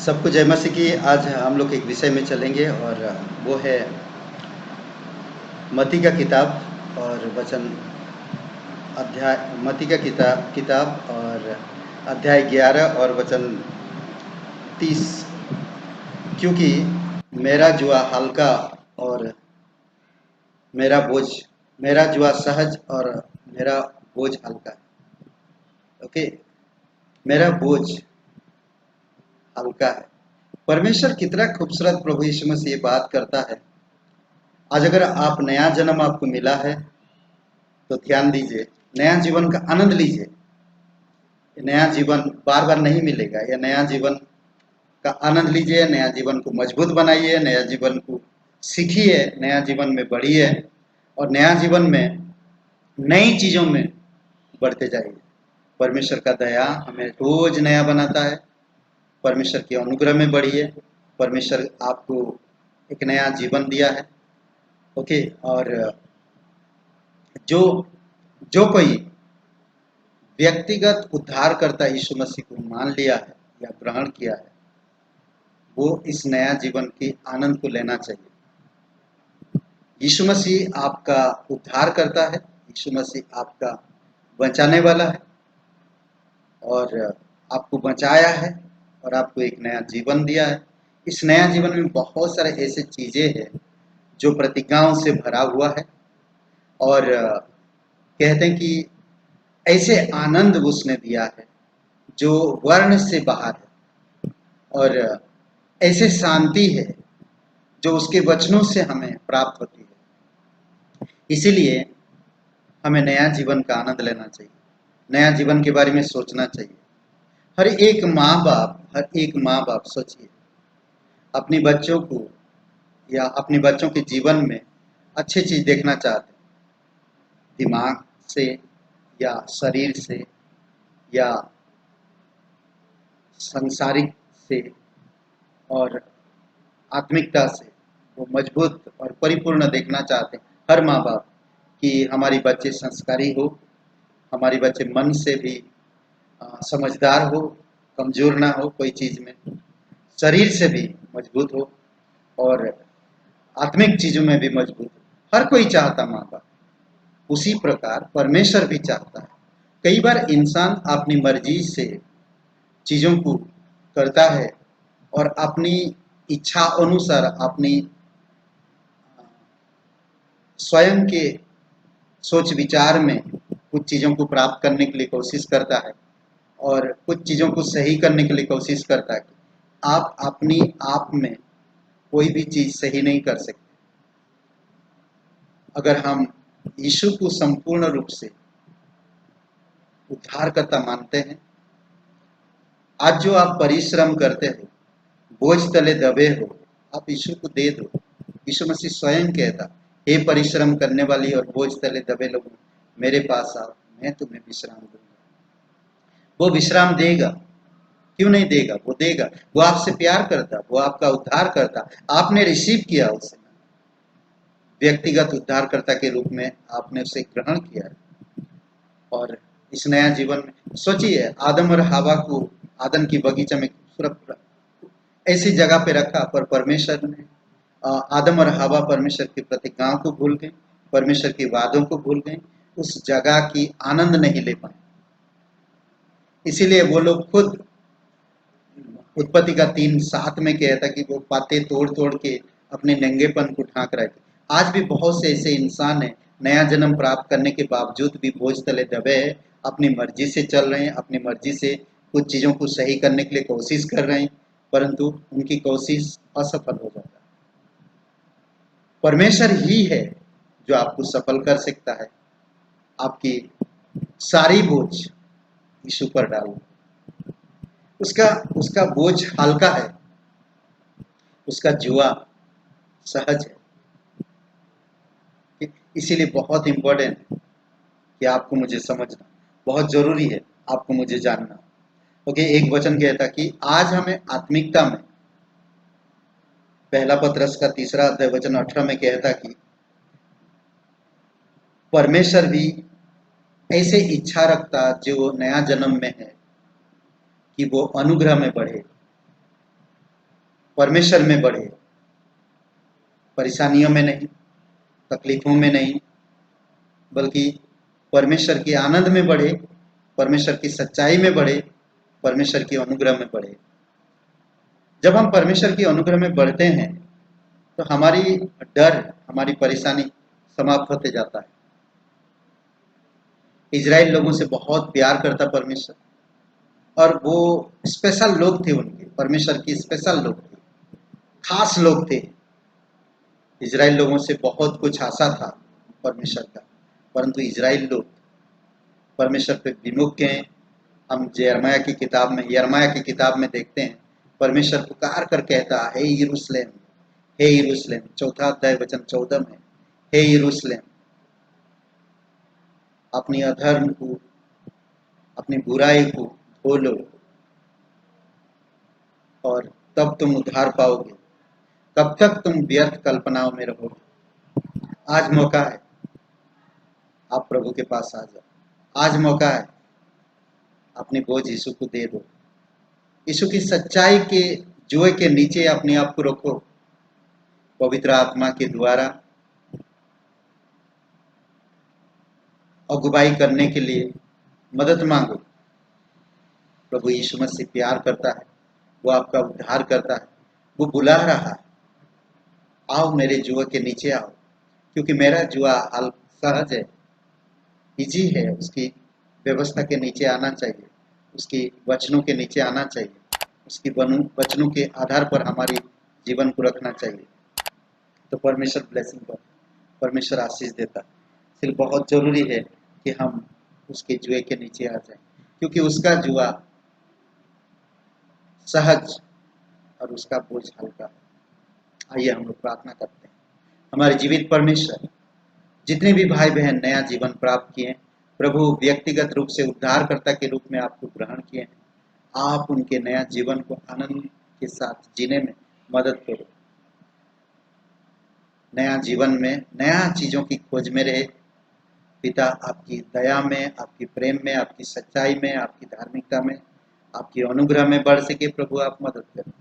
सबको जय मसीह की। आज हम लोग एक विषय में चलेंगे और वो है मत्ती का किताब और वचन अध्याय मत्ती का किताब और अध्याय 11 और वचन 30। क्योंकि मेरा जुआ हल्का और मेरा बोझ मेरा जुआ सहज और मेरा बोझ हल्का है। ओके, मेरा बोझ हल्का है। परमेश्वर कितना खूबसूरत प्रभु यीशु मसीह ये बात करता है। आज अगर आप नया जन्म आपको मिला है तो ध्यान दीजिए, नया जीवन का आनंद लीजिए। नया जीवन बार बार नहीं मिलेगा। यह नया जीवन का आनंद लीजिए, नया जीवन को मजबूत बनाइए, नया जीवन को सीखिए, नया जीवन में बढ़िए और नया जीवन में नई चीज़ों में बढ़ते जाइए। परमेश्वर का दया हमें रोज नया बनाता है। परमेश्वर के अनुग्रह में बढ़िए। परमेश्वर आपको एक नया जीवन दिया है। ओके, और जो जो कोई व्यक्तिगत उद्धारकर्ता यीशु मसीह को मान लिया है या ग्रहण किया है, वो इस नया जीवन के आनंद को लेना चाहिए। यीशु मसीह आपका उद्धार करता है, यीशु मसीह आपका बचाने वाला है और आपको बचाया है और आपको एक नया जीवन दिया है। इस नया जीवन में बहुत सारे ऐसे चीज़ें हैं जो प्रतिज्ञाओं से भरा हुआ है और कहते हैं कि ऐसे आनंद उसने दिया है जो वर्ण से बाहर है और ऐसे शांति है जो उसके वचनों से हमें प्राप्त होती है। इसीलिए हमें नया जीवन का आनंद लेना चाहिए, नया जीवन के बारे में सोचना चाहिए। हर एक माँ बाप सोचिए, अपने बच्चों को या अपने बच्चों के जीवन में अच्छी चीज़ देखना चाहते हैं, दिमाग से या शरीर से या सांसारिक से और आत्मिकता से वो मजबूत और परिपूर्ण देखना चाहते हैं। हर माँ बाप कि हमारी बच्चे संस्कारी हो, हमारी बच्चे मन से भी समझदार हो, कमजोर ना हो कोई चीज़ में, शरीर से भी मजबूत हो और आत्मिक चीज़ों में भी मजबूत हो। हर कोई चाहता माँ बाप, उसी प्रकार परमेश्वर भी चाहता है। कई बार इंसान अपनी मर्जी से चीज़ों को करता है और अपनी इच्छा अनुसार अपनी स्वयं के सोच विचार में कुछ चीज़ों को प्राप्त करने के लिए कोशिश करता है और कुछ चीज़ों को सही करने के लिए कोशिश करता है। आप अपनी आप में कोई भी चीज़ सही नहीं कर सकते अगर हम यीशु को संपूर्ण रूप से उद्धारकर्ता मानते हैं। आज जो आप परिश्रम करते हो, बोझ तले दबे हो, आप यीशु को दे दो। यीशु मसीह स्वयं कहता, हे परिश्रम करने वाली और बोझ तले दबे लोगों, मेरे पास आओ, मैं तुम्हें विश्राम दूंगा। वो विश्राम देगा, क्यों नहीं देगा? वो देगा। वो आपसे प्यार करता, वो आपका उद्धार करता। आपने रिसीव किया उसे, व्यक्तिगत उद्धारकर्ता के रूप में आपने उसे ग्रहण किया है। और इस नया जीवन में सोचिए, आदम और हवा को आदम की बगीचा में खूबसूरत ऐसी जगह पे रखा, पर परमेश्वर ने आदम और हवा परमेश्वर की प्रतिज्ञाओं को भूल गए, परमेश्वर के वादों को भूल गए, उस जगह की आनंद नहीं ले पाए। इसीलिए वो लोग खुद उत्पत्ति का 3:7 में कहता कि वो पाते तोड़ तोड़ के अपने नंगेपन को ढांक रहे थे। आज भी बहुत से ऐसे इंसान हैं, नया जन्म प्राप्त करने के बावजूद भी बोझ तले दबे हैं, अपनी मर्जी से चल रहे हैं, अपनी मर्जी से कुछ चीज़ों को सही करने के लिए कोशिश कर रहे हैं, परंतु उनकी कोशिश असफल हो जाता है। परमेश्वर ही है जो आपको सफल कर सकता है। आपकी सारी बोझ यीशु पर डालो, उसका उसका बोझ हल्का है, उसका जुआ सहज है। इसीलिए बहुत इंपॉर्टेंट है कि आपको मुझे समझना, बहुत जरूरी है आपको मुझे जानना। ओके, एक वचन कहता कि आज हमें आत्मिकता में, पहला पत्रस का 3 अध्याय वचन 18 में कहता कि परमेश्वर भी ऐसे इच्छा रखता जो नया जन्म में है कि वो अनुग्रह में बढ़े। परमेश्वर में बढ़े, परेशानियों में नहीं, तकलीफों में नहीं, बल्कि परमेश्वर के आनंद में बढ़े, परमेश्वर की सच्चाई में बढ़े, परमेश्वर के अनुग्रह में बढ़े। जब हम परमेश्वर के अनुग्रह में बढ़ते हैं तो हमारी डर, हमारी परेशानी समाप्त होते जाता है। इजराइल लोगों से बहुत प्यार करता परमेश्वर, और वो स्पेशल लोग थे, उनके परमेश्वर के स्पेशल लोग थे, खास लोग थे। इजराइल लोगों से बहुत कुछ आशा था परमेश्वर का, परंतु इजराइल लोग परमेश्वर पे विमुख हैं। हम यिर्मयाह की किताब में देखते हैं, परमेश्वर पुकार कर कहता है, हे यरूशलेम, हे यरूशलेम, चौथा अध्याय वचन 14 में, हे यरूशलेम, अपनी अधर्म को, अपनी बुराई को धो लो और तब तुम उद्धार पाओगे। कब तक तुम व्यर्थ कल्पनाओं में रहोगे? आज मौका है, आप प्रभु के पास आ जाओ। आज मौका है, अपनी बोझ यीशु को दे दो। यीशु की सच्चाई के जुए के नीचे अपने आप को रखो। पवित्र आत्मा के द्वारा अगुवाई करने के लिए मदद मांगो। प्रभु यीशु मसीह प्यार करता है, वो आपका उद्धार करता है, वो बुला रहा है, आओ मेरे जुआ के नीचे आओ, क्योंकि मेरा जुआ हल सहज है, इजी है। उसकी व्यवस्था के नीचे आना चाहिए, उसकी वचनों के नीचे आना चाहिए, उसकी वचनों के आधार पर हमारे जीवन को रखना चाहिए। तो परमेश्वर ब्लेसिंग पर, परमेश्वर आशीष देता। इसलिए बहुत जरूरी है कि हम उसके जुए के नीचे आ जाएं, क्योंकि उसका जुआ सहज और उसका बोझ हल्का है। आइए हम लोग प्रार्थना करते हैं। हमारे जीवित परमेश्वर, जितने भी भाई बहन नया जीवन प्राप्त किए, प्रभु व्यक्तिगत रूप से उद्धारकर्ता के रूप में आपको ग्रहण किए हैं, आप उनके नया जीवन को आनंद के साथ जीने में मदद करो। नया जीवन में नया चीजों की खोज में रहे। पिता, आपकी दया में, आपकी प्रेम में, आपकी सच्चाई में, आपकी धार्मिकता में, आपकी अनुग्रह में बढ़ सके। प्रभु आप मदद करें।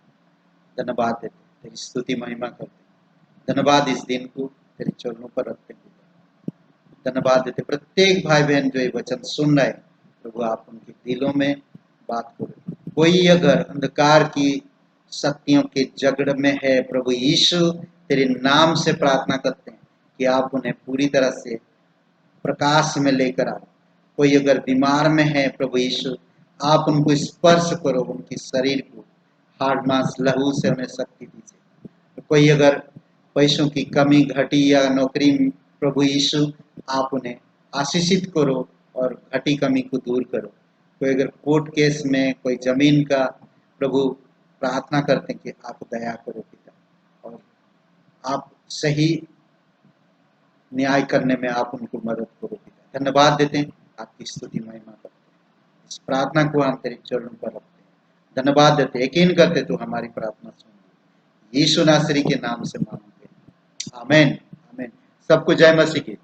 धन्यवाद देते, तेरी स्तुति महिमा करते। धन्यवाद इस दिन को तेरे चरणों पर रखते हैं। धन्यवाद देते प्रत्येक भाई बहन जो ये वचन सुन रहे हैं, प्रभु आप उनके दिलों में बात करो। कोई अगर अंधकार की शक्तियों के जगड़ में है, प्रभु यीशु तेरे नाम से प्रार्थना करते हैं कि आप उन्हें पूरी तरह से प्रकाश में लेकर आओ। कोई अगर बीमार में है, प्रभु यीशु आप उनको स्पर्श करो, उनकी शरीर को हाड़ मांस लहू से उन्हें शक्ति दीजिए। कोई अगर पैसों की कमी घटी या नौकरी, प्रभु यीशु आप उन्हें आशीषित करो और घटी कमी को दूर करो। कोई अगर कोर्ट केस में, कोई जमीन का, प्रभु प्रार्थना करते हैं कि आप दया करो पिता, और आप सही न्याय करने में आप उनको मदद करो पिता। धन्यवाद देते हैं, आपकी स्तुति महिमा करते हैं। इस प्रार्थना को हम तेरे चरणों पर रखते हैं। धन्यवाद देते, यकीन करते तो हमारी प्रार्थना सुन। यीशु नासरी के नाम से मांगते, आमीन आमीन। सबको जय मसीह की।